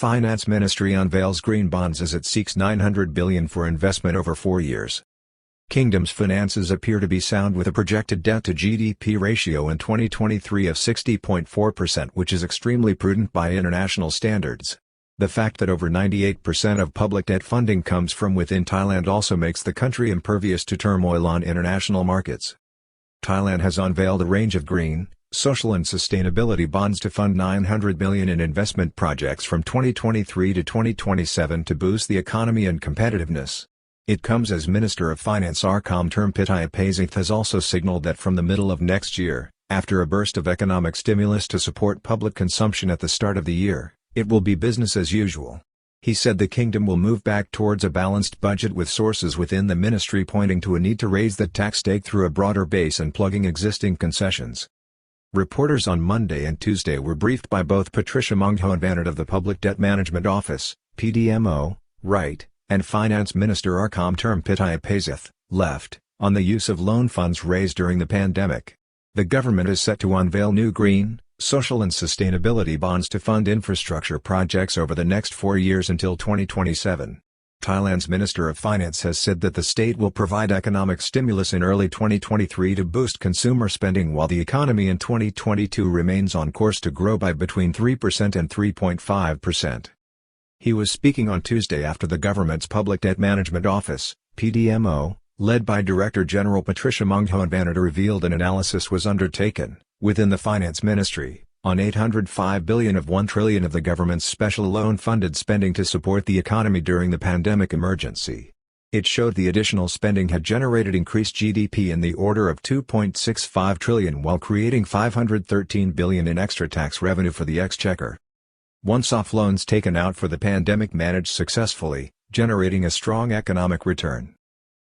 Finance Ministry unveils green bonds as it seeks 900 billion for investment over 4 years. Kingdom's finances appear to be sound with a projected debt-to-GDP ratio in 2023 of 60.4%, which is extremely prudent by international standards. The fact that over 98% of public debt funding comes from within Thailand also makes the country impervious to turmoil on international markets. Thailand has unveiled a range of green, social and sustainability bonds to fund 900 billion in investment projects from 2023 to 2027 to boost the economy and competitiveness. It comes as Minister of Finance Thurmpittayapazith has also signaled that from the middle of next year, after a burst of economic stimulus to support public consumption at the start of the year, it will be business as usual. He said the kingdom will move back towards a balanced budget with sources within the ministry pointing to a need to raise the tax stake through a broader base and plugging existing concessions. Reporters on Monday and Tuesday were briefed by both Patricia Monghoanvanit of the Public Debt Management Office, PDMO, right, and Finance Minister Thurmpittayapazith, left, on the use of loan funds raised during the pandemic. The government is set to unveil new green, social and sustainability bonds to fund infrastructure projects over the next 4 years until 2027. Thailand's Minister of Finance has said that the state will provide economic stimulus in early 2023 to boost consumer spending while the economy in 2022 remains on course to grow by between 3% and 3.5%. He was speaking on Tuesday after the government's Public Debt Management Office, PDMO, led by Director General Patricia Monghoanvanit revealed an analysis was undertaken, within the Finance Ministry, on 805 billion of 1 trillion of the government's special loan-funded spending to support the economy during the pandemic emergency. It showed the additional spending had generated increased GDP in the order of 2.65 trillion while creating 513 billion in extra tax revenue for the exchequer. Once-off loans taken out for the pandemic managed successfully, generating a strong economic return.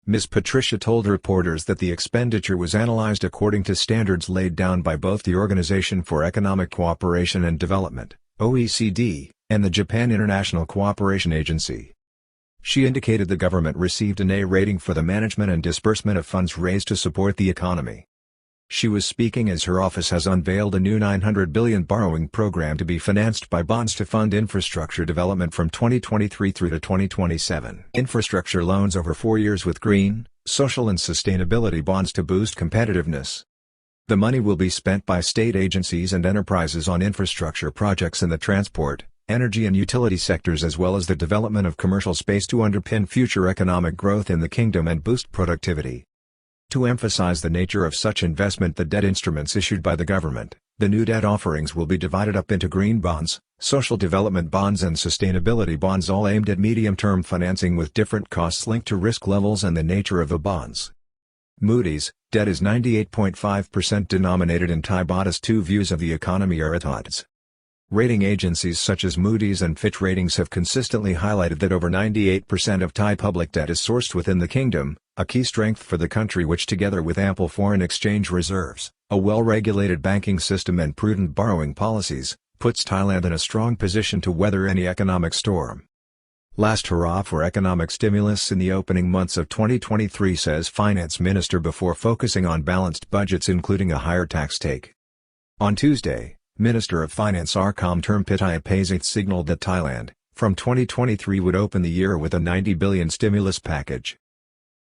Ms. Patricia told reporters that the expenditure was analyzed according to standards laid down by both the Organization for Economic Cooperation and Development, OECD, and the Japan International Cooperation Agency. She indicated the government received an A rating for the management and disbursement of funds raised to support the economy. She was speaking as her office has unveiled a new 900 billion borrowing program to be financed by bonds to fund infrastructure development from 2023 through to 2027. Infrastructure loans over 4 years with green, social and sustainability bonds to boost competitiveness. The money will be spent by state agencies and enterprises on infrastructure projects in the transport, energy and utility sectors as well as the development of commercial space to underpin future economic growth in the kingdom and boost productivity. To emphasize the nature of such investment, the debt instruments issued by the government, the new debt offerings will be divided up into green bonds, social development bonds and sustainability bonds, all aimed at medium-term financing with different costs linked to risk levels and the nature of the bonds. Moody's, debt is 98.5% denominated in Thai baht as two views of the economy are at odds. Rating agencies such as Moody's and Fitch Ratings have consistently highlighted that over 98% of Thai public debt is sourced within the kingdom, a key strength for the country which, together with ample foreign exchange reserves, a well-regulated banking system and prudent borrowing policies, puts Thailand in a strong position to weather any economic storm. Last hurrah for economic stimulus in the opening months of 2023, says Finance Minister before focusing on balanced budgets including a higher tax take. On Tuesday, Minister of Finance Thurmpittayapazith signaled that Thailand, from 2023 would open the year with a 90 billion stimulus package.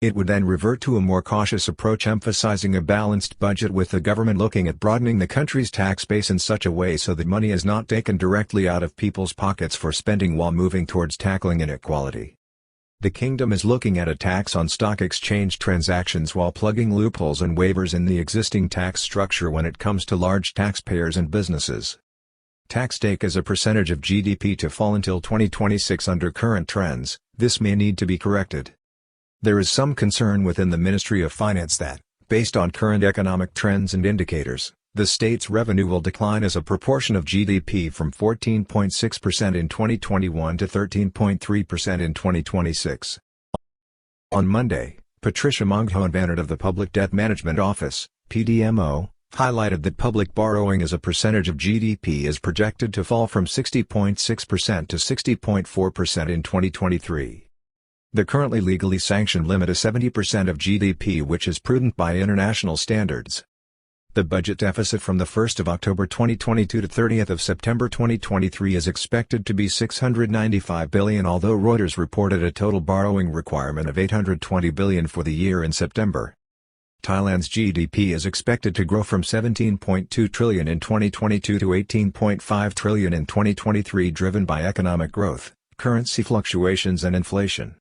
It would then revert to a more cautious approach emphasizing a balanced budget with the government looking at broadening the country's tax base in such a way so that money is not taken directly out of people's pockets for spending while moving towards tackling inequality. The kingdom is looking at a tax on stock exchange transactions while plugging loopholes and waivers in the existing tax structure when it comes to large taxpayers and businesses. Tax take as a percentage of GDP to fall until 2026 under current trends. This may need to be corrected. There is some concern within the Ministry of Finance that, based on current economic trends and indicators, the state's revenue will decline as a proportion of GDP from 14.6% in 2021 to 13.3% in 2026. On Monday, Patricia Monghoanvanit of the Public Debt Management Office, PDMO, highlighted that public borrowing as a percentage of GDP is projected to fall from 60.6% to 60.4% in 2023. The currently legally sanctioned limit is 70% of GDP, which is prudent by international standards. The budget deficit from the 1st of October 2022 to 30th of September 2023 is expected to be $695 billion, although Reuters reported a total borrowing requirement of $820 billion for the year in September. Thailand's GDP is expected to grow from $17.2 trillion in 2022 to $18.5 trillion in 2023, driven by economic growth, currency fluctuations and inflation.